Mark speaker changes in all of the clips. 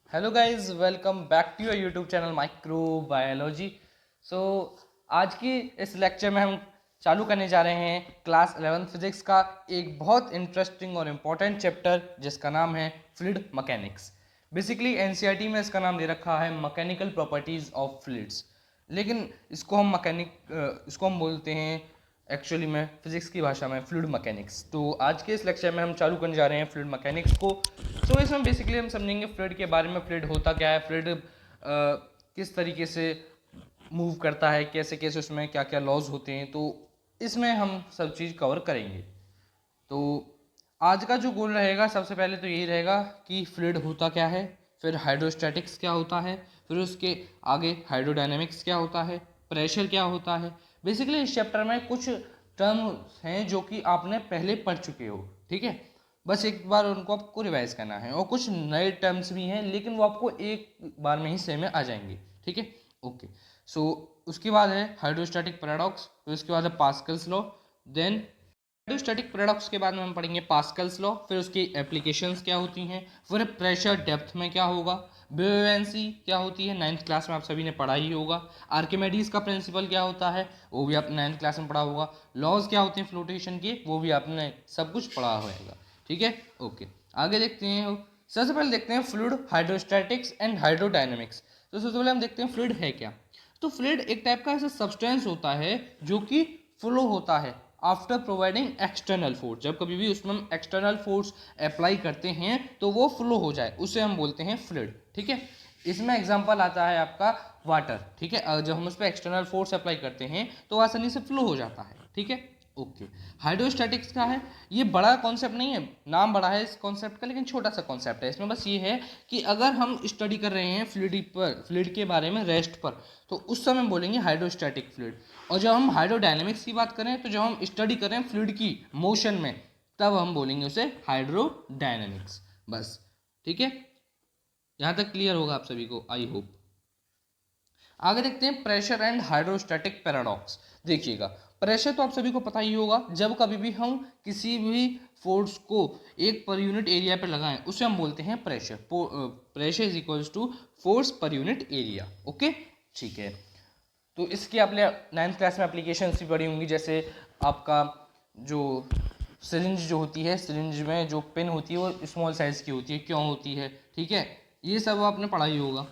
Speaker 1: Hello guys, welcome back to your YouTube channel microbiology. So आज की इस lecture में हम चालू करने जा रहे हैं क्लास 11 फिजिक्स का एक बहुत इंटरेस्टिंग और इम्पोर्टेंट चैप्टर जिसका नाम है फ्लूइड मैकेनिक्स। बेसिकली एनसीईआरटी में इसका नाम दे रखा है मैकेनिकल प्रॉपर्टीज ऑफ फ्लूइड्स, लेकिन इसको हम बोलते हैं एक्चुअली में फिजिक्स की भाषा में फ्लूइड मैकेनिक्स। तो आज के इस लेक्चर में हम चालू करने जा रहे हैं फ्लूइड मैकेनिक्स को। सो इसमें बेसिकली हम समझेंगे फ्लूइड के बारे में, फ्लूइड होता क्या है, फ्लूइड किस तरीके से मूव करता है, कैसे कैसे उसमें क्या क्या लॉज होते हैं। तो इसमें हम सब चीज़ कवर करेंगे। तो आज का जो गोल रहेगा, सबसे पहले तो यही रहेगा कि फ्लूइड होता क्या है, फिर हाइड्रोस्टैटिक्स क्या होता है, फिर उसके आगे हाइड्रोडायनेमिक्स क्या होता है, प्रेशर क्या होता है। बेसिकली इस चैप्टर में कुछ टर्म्स हैं जो कि आपने पहले पढ़ चुके हो, ठीक है। बस एक बार उनको आपको रिवाइज करना है, और कुछ नए टर्म्स भी हैं लेकिन वो आपको एक बार में ही सेम में आ जाएंगे, ठीक है। ओके, सो उसके बाद है हाइड्रोस्टैटिक पैराडॉक्स, फिर उसके बाद है Pascal's law. Then hydrostatic paradox के बाद में हम पढ़ेंगे पास्कल्स लॉ, फिर उसकी एप्लीकेशंस क्या होती हैं, फिर प्रेशर डेप्थ में क्या होगा, बुओयांसी क्या होती है, 9th क्लास में आप सभी ने पढ़ा ही होगा। आर्किमेडीज का प्रिंसिपल क्या होता है, वो भी आप 9th क्लास में पढ़ा होगा। लॉज क्या होते हैं फ्लोटेशन के, वो भी आपने सब कुछ पढ़ा होगा, ठीक है। ओके, आगे देखते हैं। सबसे पहले देखते हैं फ्लूइड, हाइड्रोस्टैटिक्स एंड हाइड्रोडायनेमिक्स। तो सबसे पहले हम देखते हैं फ्लूइड है क्या। तो फ्लूइड एक टाइप का ऐसा सब्सटेंस होता है जो कि फ्लो होता है आफ्टर प्रोवाइडिंग एक्सटर्नल फोर्स। जब कभी भी उसमें हम एक्सटर्नल फोर्स अप्लाई करते हैं तो वो फ्लो हो जाए, उसे हम बोलते हैं फ्लूइड, ठीक है। इसमें एग्जांपल आता है आपका वाटर, ठीक है। जब हम उस पर एक्सटर्नल फोर्स अप्लाई करते हैं तो आसानी से फ्लो हो जाता है, ठीक है। ओके, हाइड्रोस्टैटिक्स का है, ये बड़ा कॉन्सेप्ट नहीं है, नाम बड़ा है इस कॉन्सेप्ट का लेकिन छोटा सा कॉन्सेप्ट है। इसमें बस ये है कि अगर हम स्टडी कर रहे हैं फ्लूइड के बारे में रेस्ट पर, तो उस समय बोलेंगे हाइड्रोस्टैटिक फ्लूइड। और जब हम हाइड्रोडायनेमिक्स की बात करें, तो जब हम स्टडी कर रहे हैं फ्लूइड की मोशन में, तब हम बोलेंगे उसे हाइड्रोडायनेमिक्स। बस, ठीक है। यहाँ तक क्लियर होगा आप सभी को, आई होप। आगे देखते हैं प्रेशर एंड हाइड्रोस्टैटिक पैराडॉक्स। देखिएगा, प्रेशर तो आप सभी को पता ही होगा, जब कभी भी हम किसी भी फोर्स को एक पर यूनिट एरिया पर लगाएं उसे हम बोलते हैं pressure. Pressure is equals to force per unit area, okay, ठीक है। तो इसकी आपने 9th क्लास में एप्लीकेशन भी पढ़ी होंगी, जैसे आपका जो सिरिंज जो होती है, सिरिंज में जो पिन होती है वो स्मॉल साइज की होती है, क्यों होती है, ठीक है। ये सब आपने पढ़ा ही होगा,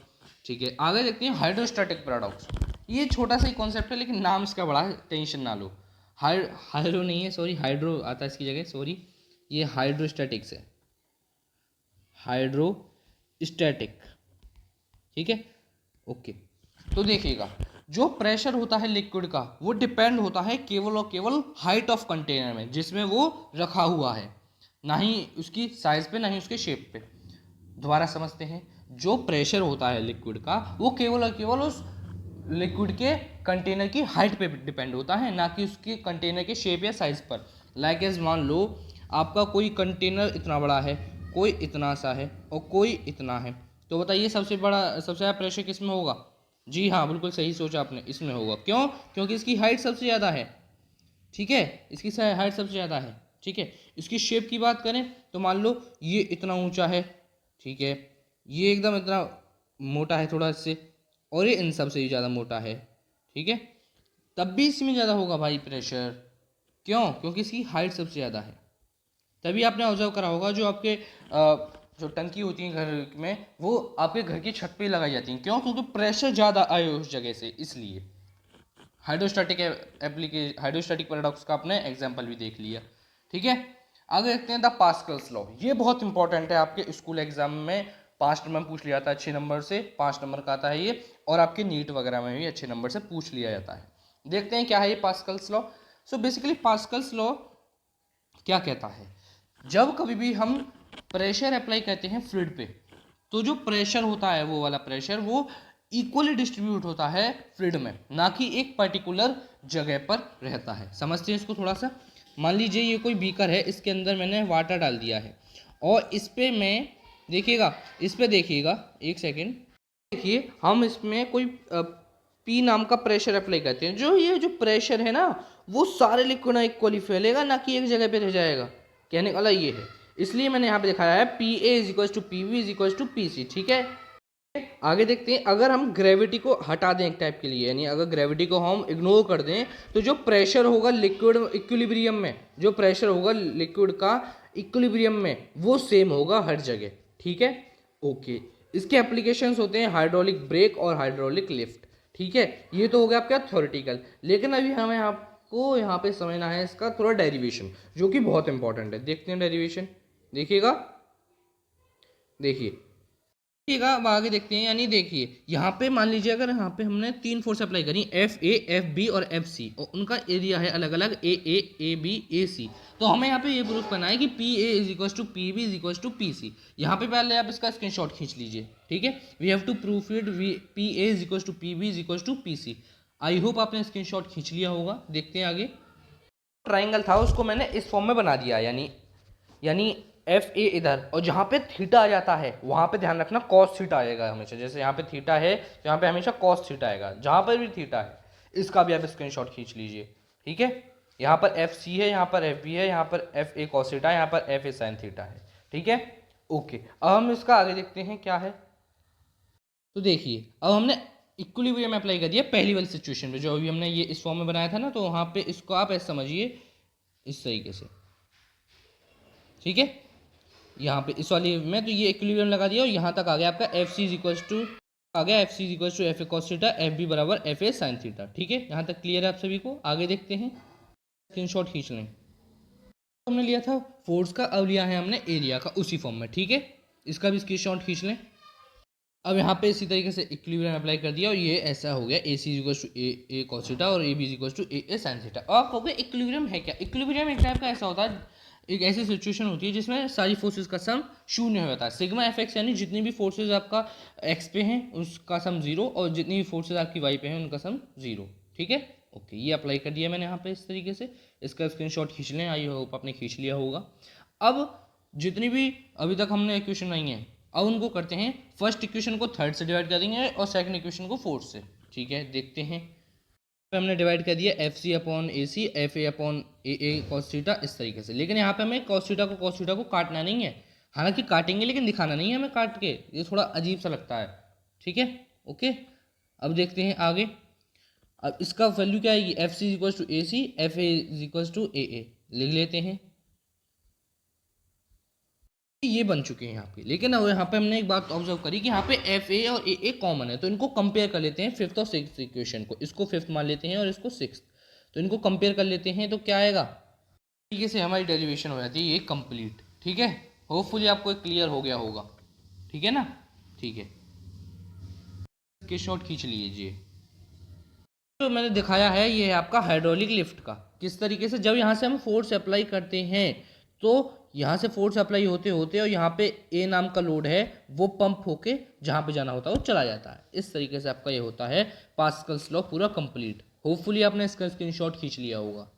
Speaker 1: ठीक है। आगे देखते हैं हाइड्रोस्टैटिक पैराडॉक्स। ये छोटा सा ही कॉन्सेप्ट है लेकिन नाम इसका बड़ा है, टेंशन ना लो। हाइड्रो नहीं है, सॉरी, हाइड्रो आता है इसकी जगह, सॉरी, ये हाइड्रोस्टैटिक्स है, हाइड्रोस्टैटिक, ठीक है। ओके, तो देखिएगा, जो प्रेशर होता है लिक्विड का वो डिपेंड होता है केवल और केवल हाइट ऑफ कंटेनर में जिसमें वो रखा हुआ है, ना ही उसकी साइज पे, ना ही उसके शेप पे। दोबारा समझते हैं, जो प्रेशर होता है लिक्विड का वो केवल और केवल उस लिक्विड के कंटेनर की हाइट पे डिपेंड होता है, ना कि उसके कंटेनर के शेप या साइज पर। लाइक एज मान लो आपका कोई कंटेनर इतना बड़ा है, कोई इतना सा है और कोई इतना है, तो बताइए सबसे ज़्यादा प्रेशर किस में होगा। जी हाँ, बिल्कुल सही सोचा आपने, इसमें होगा। क्यों? क्योंकि इसकी हाइट सबसे ज़्यादा है, ठीक है, इसकी हाइट सबसे ज़्यादा है, ठीक है। इसकी शेप की बात करें तो मान लो ये इतना ऊंचा है, ठीक है, ये एकदम इतना मोटा है थोड़ा इससे, और ये इन सब से ही ज़्यादा मोटा है, ठीक है। तब भी इसमें ज़्यादा होगा भाई प्रेशर। क्यों? क्योंकि इसकी हाइट सबसे ज़्यादा है। तभी आपने ऑब्जर्व करा होगा, जो आपके जो टंकी होती है घर में, वो आपके घर की छत पे लगाई जाती हैं। क्यों? क्योंकि प्रेशर ज़्यादा आए उस जगह से, इसलिए। हाइड्रोस्टैटिक पैराडॉक्स का आपने एग्जाम्पल भी देख लिया, ठीक है। आगे देखते हैं द पास्कल्स लॉ। ये बहुत इंपॉर्टेंट है, आपके स्कूल एग्जाम में 5 नंबर पूछ लिया जाता है, अच्छे नंबर से 5 नंबर का आता है ये, और आपके नीट वगैरह में भी अच्छे नंबर से पूछ लिया जाता है। देखते हैं क्या है ये Pascal's law. So basically Pascal's law क्या कहता है, जब कभी भी हम प्रेशर अप्लाई करते हैं फ्लूइड पे, तो जो प्रेशर होता है, वो वाला प्रेशर वो इक्वली डिस्ट्रीब्यूट होता है फ्लूइड में, ना कि एक पर्टिकुलर जगह पर रहता है। समझते हैं इसको थोड़ा सा। मान लीजिए ये कोई बीकर है, इसके अंदर मैंने वाटर डाल दिया है, और इस पे मैं, देखिएगा, इस पे देखिएगा, एक सेकेंड, देखिए, हम इसमें कोई पी नाम का प्रेशर अप्लाई करते हैं। ये जो प्रेशर है ना, वो सारे लिक्विड में इक्वली फैलेगा, ना कि एक जगह पे रह जाएगा। कहने वाला ये है, इसलिए मैंने यहाँ पे दिखाया है P A is equal to P V is equal to P C, ठीक है। आगे देखते हैं, अगर हम ग्रेविटी को हटा दें एक टाइप के लिए, यानी अगर ग्रेविटी को हम इग्नोर कर दें, तो जो प्रेशर होगा लिक्विड इक्विलिब्रियम में, जो प्रेशर होगा लिक्विड का इक्विलिब्रियम में, वो सेम होगा हर जगह। ठीक है, ओके। इसके एप्लीकेशंस होते हैं हाइड्रोलिक ब्रेक और हाइड्रोलिक लिफ्ट। ठीक है, ये तो हो गया आपका थ्योरेटिकल। लेकिन अभी हमें आपको यहाँ पे समझना है इसका थोड़ा डेरिवेशन, जो कि बहुत इंपॉर्टेंट है। देखते हैं डेरिवेशन, देखिएगा, देखिए देखिएगा, अब आगे देखते हैं। यानी देखिए यहाँ पे मान लीजिए अगर यहाँ पे हमने तीन फोर्स अप्लाई करी, एफ ए, एफ बी और एफ सी, और उनका एरिया है अलग अलग ए बी ए सी, तो हमें यहाँ पे ये प्रूफ करना है कि P A is equal to P B is equal to P C. यहाँ पे पहले आप इसका स्क्रीनशॉट खींच लीजिए। ठीक है, we have to proof it, P A is equal to P B is equal to P C. I hope आपने स्क्रीनशॉट खींच लिया होगा। देखते हैं आगे। ट्राइंगल था उसको मैंने इस फॉर्म में बना दिया, यानी एफ ए इधर, और जहाँ पे थीटा आ जाता है वहाँ पे ध्यान रखना कॉस थीटा आएगा हमेशा। जैसे यहाँ पे थीटा है तो यहाँ पे हमेशा कॉस थीटा आएगा, जहाँ पर भी थीटा है। इसका भी आप स्क्रीनशॉट खींच लीजिए। ठीक है, यहाँ पर एफ सी है, यहाँ पर एफ बी है, यहाँ पर एफ ए कॉस थीटा है, यहाँ पर एफ ए साइन थीटा है। ठीक है, ओके। अब हम इसका आगे देखते हैं क्या है। तो देखिए, अब हमने इक्विलिब्रियम अप्लाई कर दिया पहली वाली सिचुएशन में, जो अभी हमने ये इस फॉर्म में बनाया था ना, तो वहाँ पे इसको आप ऐसे समझिए इस तरीके से। ठीक है, यहाँ पे इस वाली में तो ये इक्विलिब्रियम लगा दिया, और यहाँ तक आ गया आपका F C is equal to, आ गया F C is equal to F A cos theta, F B बराबर एफ ए साइन थीटा। ठीक है, यहाँ तक क्लियर है आप सभी को। आगे देखते हैं, स्क्रीनशॉट खींच लें। हमने लिया था फोर्स का, अब लिया है हमने एरिया का उसी फॉर्म में। ठीक है, इसका भी स्क्रीनशॉट खींच लें। अब यहाँ पे इसी तरीके से इक्विलिब्रियम अप्लाई कर दिया, और ये ऐसा हो गया A C is equal to A cos theta और A B is equal to A sine theta. अब आप कहोगे इक्विलिब्रियम है क्या? इक्विलिब्रियम एक टाइप का ऐसा होता है, एक ऐसी सिचुएशन होती है जिसमें सारी फोर्सेज का सम शून्य हो जाता है। सिग्मा एफ एक्स, यानी जितनी भी फोर्सेज आपका एक्स पे हैं उसका सम जीरो, और जितनी भी फोर्सेज आपकी वाई पे हैं उनका सम जीरो। ठीक है, ओके। ये अप्लाई कर दिया मैंने यहाँ पे इस तरीके से। इसका स्क्रीनशॉट खींच लें, आई होप आपने खींच लिया होगा। अब जितनी भी अभी तक हमने इक्वेशन आई हैं, अब उनको करते हैं, फर्स्ट इक्वेशन को थर्ड से डिवाइड करेंगे और सेकंड इक्वेशन को फोर्थ से। ठीक है, देखते हैं। पे हमने डिवाइड कर दिया F C upon A C, F A upon A cos theta, इस तरीके से। लेकिन यहाँ पे हमें कॉस थीटा को काटना नहीं है, हालांकि काटेंगे लेकिन दिखाना नहीं है हमें काट के, ये थोड़ा अजीब सा लगता है। ठीक है, ओके। अब देखते हैं आगे। अब इसका वैल्यू क्या आएगी, F C equal to A C, F A equal to A लिख लेते हैं। ये बन चुके हैं यहाँ पे। लेकिन अब यहाँ पे हमने एक बात ऑब्जर्व करी कि यहाँ पे एफ ए और ए कॉमन है, तो इनको कंपेयर कर लेते हैं फिफ्थ और सिक्स्थ इक्वेशन को। इसको फिफ्थ मान लेते हैं और इसको सिक्स्थ, तो इनको कंपेयर कर लेते हैं, तो क्या आएगा, तरीके से हमारी डेरिवेशन हो जाती है ये कंप्लीट। ठीक है, होपफुली आपको क्लियर हो गया होगा। ठीक है ना, ठीक है, इसके शॉट खींच लीजिए। तो मैंने दिखाया है ये है आपका हाइड्रोलिक लिफ्ट का, किस तरीके से जब यहाँ से हम फोर्स अप्लाई करते हैं, तो यहाँ से फोर्स अप्लाई होते होते और यहाँ पे ए नाम का लोड है, वो पंप होके जहाँ पे जाना होता है वो चला जाता है। इस तरीके से आपका ये होता है पास्कल्स लॉ पूरा कंप्लीट। होपफुली आपने इसका स्क्रीनशॉट खींच लिया होगा।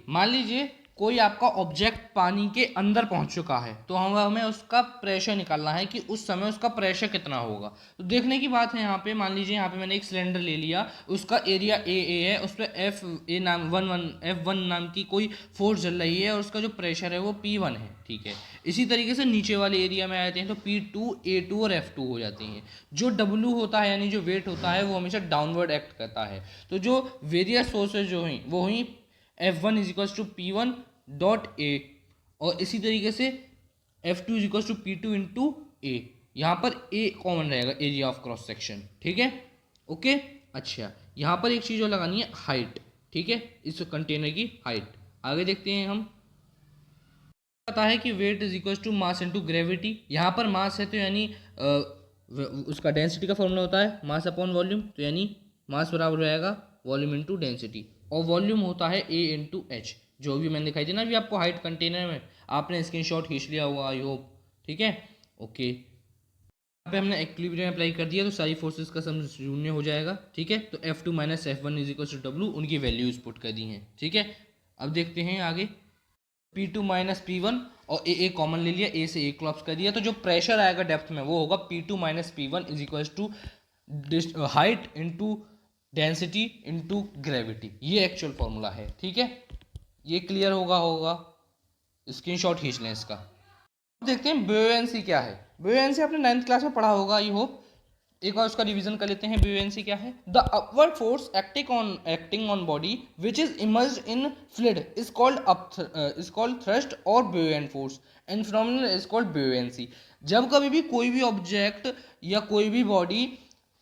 Speaker 1: मान लीजिए कोई आपका ऑब्जेक्ट पानी के अंदर पहुंच चुका है, तो हमें उसका प्रेशर निकालना है कि उस समय उसका प्रेशर कितना होगा। तो देखने की बात है, यहाँ पे मान लीजिए यहाँ पे मैंने एक सिलेंडर ले लिया, उसका एरिया ए है, उस पर एफ वन नाम की कोई फोर्स चल रही है, और उसका जो प्रेशर है वो P1 है। ठीक है, इसी तरीके से नीचे वाले एरिया में आते हैं तो P2, A2 और F2 हो जाती हैं। जो W होता है यानी जो वेट होता है वो हमेशा डाउनवर्ड एक्ट करता है। तो जो वेरियस फोर्सेज जो हुई वो हुई F1 is equal to P1 dot A, और इसी तरीके से F2 is equal to P2 into A. यहाँ पर ए कॉमन रहेगा, एरिया ऑफ क्रॉस सेक्शन। ठीक है, ओके। अच्छा, यहाँ पर एक चीज़ और लगानी है, हाइट। ठीक है, इस कंटेनर की हाइट। आगे देखते हैं हम। पता है कि weight is equal to mass into gravity. यहाँ पर मास है तो यानी उसका डेंसिटी का फॉर्मूला होता है मास अपॉन वॉल्यूम, तो यानी मास बराबर रहेगा वॉल्यूम इंटू डेंसिटी, और वॉल्यूम होता है ए इंटू एच, जो भी मैंने दिखाई थी ना अभी आपको हाइट कंटेनर में। आपने स्क्रीनशॉट खींच लिया होगा आई होप। ठीक है, ओके। यहाँ पे हमने इक्विलिब्रियम अप्लाई कर दिया, तो सारी फोर्सेस का सम शून्य हो जाएगा। ठीक है, तो F2 minus F1 is equal to W, उनकी वैल्यूज पुट कर दी हैं। ठीक है, अब देखते हैं आगे। P2 माइनस P1 और ए कॉमन ले लिया, ए से ए क्लॉप्स कर दिया, तो जो प्रेशर आएगा डेप्थ में वो होगा P2 minus P1 is equal to height into density into gravity. ये एक्चुअल फॉर्मूला है। ठीक है, ये क्लियर होगा स्क्रीनशॉट खींच लें इसका। देखते हैं बुओयेंसी क्या है। बुओयेंसी आपने 9th क्लास में पढ़ा होगा आई होप। एक बार उसका रिवीजन कर लेते हैं। बुओयेंसी क्या है? The upward force acting on body which is immersed in fluid is called thrust और buoyant force and phenomenon is called buoyancy. जब कभी भी कोई भी ऑब्जेक्ट या कोई भी बॉडी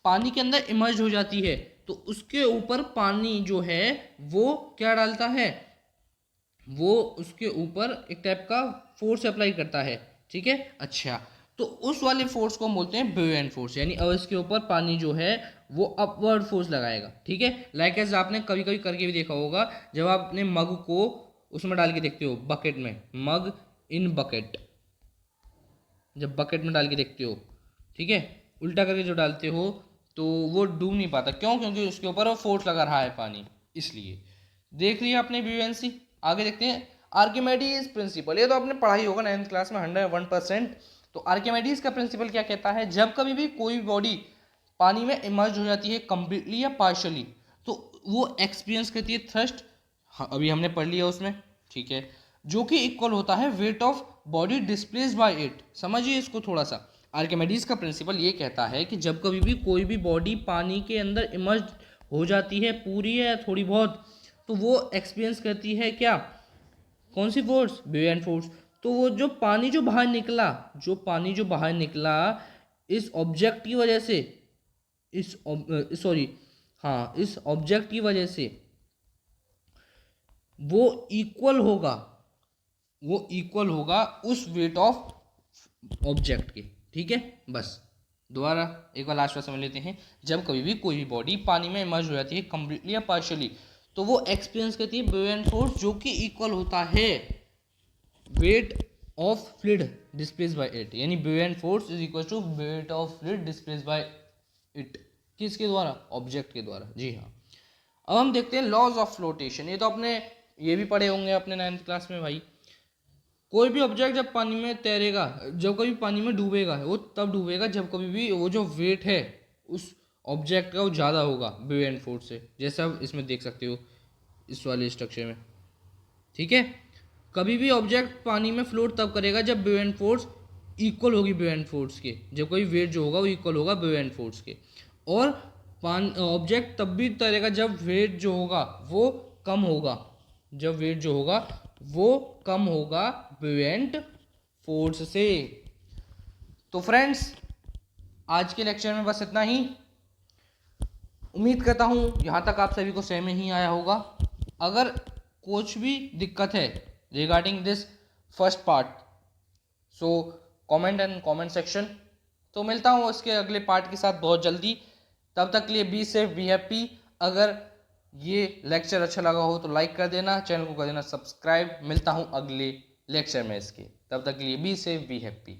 Speaker 1: पानी के अंदर इमर्ज हो जाती है तो उसके ऊपर पानी जो है वो क्या डालता है, वो उसके ऊपर एक टाइप का फोर्स अप्लाई करता है, ठीक है। अच्छा, तो उस वाले फोर्स को हम बोलते हैं बुओयेंट फोर्स, यानी अब इसके ऊपर पानी जो है वो अपवर्ड फोर्स लगाएगा, ठीक है। लाइक एज आपने कभी कभी करके भी देखा होगा, जब आप अपने मग को उसमें डाल के देखते हो बकेट में, मग इन बकेट, जब बकेट में डाल के देखते हो, ठीक है, उल्टा करके जो डालते हो तो वो डूब नहीं पाता। क्यों? क्योंकि उसके ऊपर वो फोर्स लगा रहा है पानी, इसलिए। देख लिया आपने बुओयेंसी। आगे देखते हैं आर्किमेडीज प्रिंसिपल। ये तो आपने पढ़ा ही होगा 9th क्लास में 101%। तो आर्किमेडीज का प्रिंसिपल क्या कहता है? जब कभी भी कोई बॉडी पानी में इमर्ज हो जाती है कंप्लीटली या पार्शियली, तो वो एक्सपीरियंस करती है थ्रस्ट, हाँ अभी हमने पढ़ लिया उसमें, ठीक है, जो कि इक्वल होता है weight of body displaced by it. समझिए इसको थोड़ा सा। आर्किमेडीज का प्रिंसिपल ये कहता है कि जब कभी भी कोई भी बॉडी पानी के अंदर इमर्ज हो जाती है, पूरी है या थोड़ी बहुत, तो वो एक्सपीरियंस करती है क्या? कौन सी फोर्स? बुओयेंट फोर्स। तो वो जो पानी जो बाहर निकला, जो पानी जो बाहर निकला इस ऑब्जेक्ट की वजह से, इस सॉरी हाँ इस ऑब्जेक्ट की वजह से वो इक्वल होगा, वो इक्वल होगा उस वेट ऑफ ऑब्जेक्ट के, ठीक है। बस दोबारा एक बार लास्ट बार समझ लेते हैं। जब कभी भी कोई भी बॉडी पानी में इमर्ज हो जाती है कंप्लीटली या पार्शियली, तो वो एक्सपीरियंस करती है बुओयेंट फोर्स, जो कि इक्वल होता है weight of fluid displaced by it, यानी buoyant force is equal to weight of fluid displaced by it. किसके द्वारा? ऑब्जेक्ट के द्वारा, जी हाँ। अब हम देखते हैं लॉज ऑफ फ्लोटेशन। ये तो आपने ये भी पढ़े होंगे अपने 9th क्लास में भाई। कोई भी ऑब्जेक्ट जब पानी में तैरेगा, जब कभी पानी में डूबेगा, वो तब डूबेगा जब कभी भी वो जो वेट है उस ऑब्जेक्ट का वो ज़्यादा होगा बुओयेंट फोर्स से, जैसा आप इसमें देख सकते हो इस वाले स्ट्रक्चर में, ठीक है। कभी भी ऑब्जेक्ट पानी में फ्लोट तब करेगा जब बुओयेंट फोर्स इक्वल होगी बुओयेंट फोर्स के, जब कोई वेट जो होगा वो इक्वल होगा बुओयेंट फोर्स के। और ऑब्जेक्ट तब भी तैरेगा जब वेट जो होगा वो कम होगा, जब वेट जो होगा वो कम होगा बुओयेंट फोर्स से। तो फ्रेंड्स आज के लेक्चर में बस इतना ही। उम्मीद करता हूँ यहाँ तक आप सभी को समझ में ही आया होगा। अगर कुछ भी दिक्कत है regarding this first part, so comment and comment section. तो मिलता हूँ उसके अगले पार्ट के साथ बहुत जल्दी। तब तक के लिए बी सेफ, बी हैप्पी। अगर ये लेक्चर अच्छा लगा हो तो लाइक कर देना, चैनल को कर देना सब्सक्राइब। मिलता हूँ अगले लेक्चर में इसके, तब तक के लिए बी सेफ, बी हैप्पी।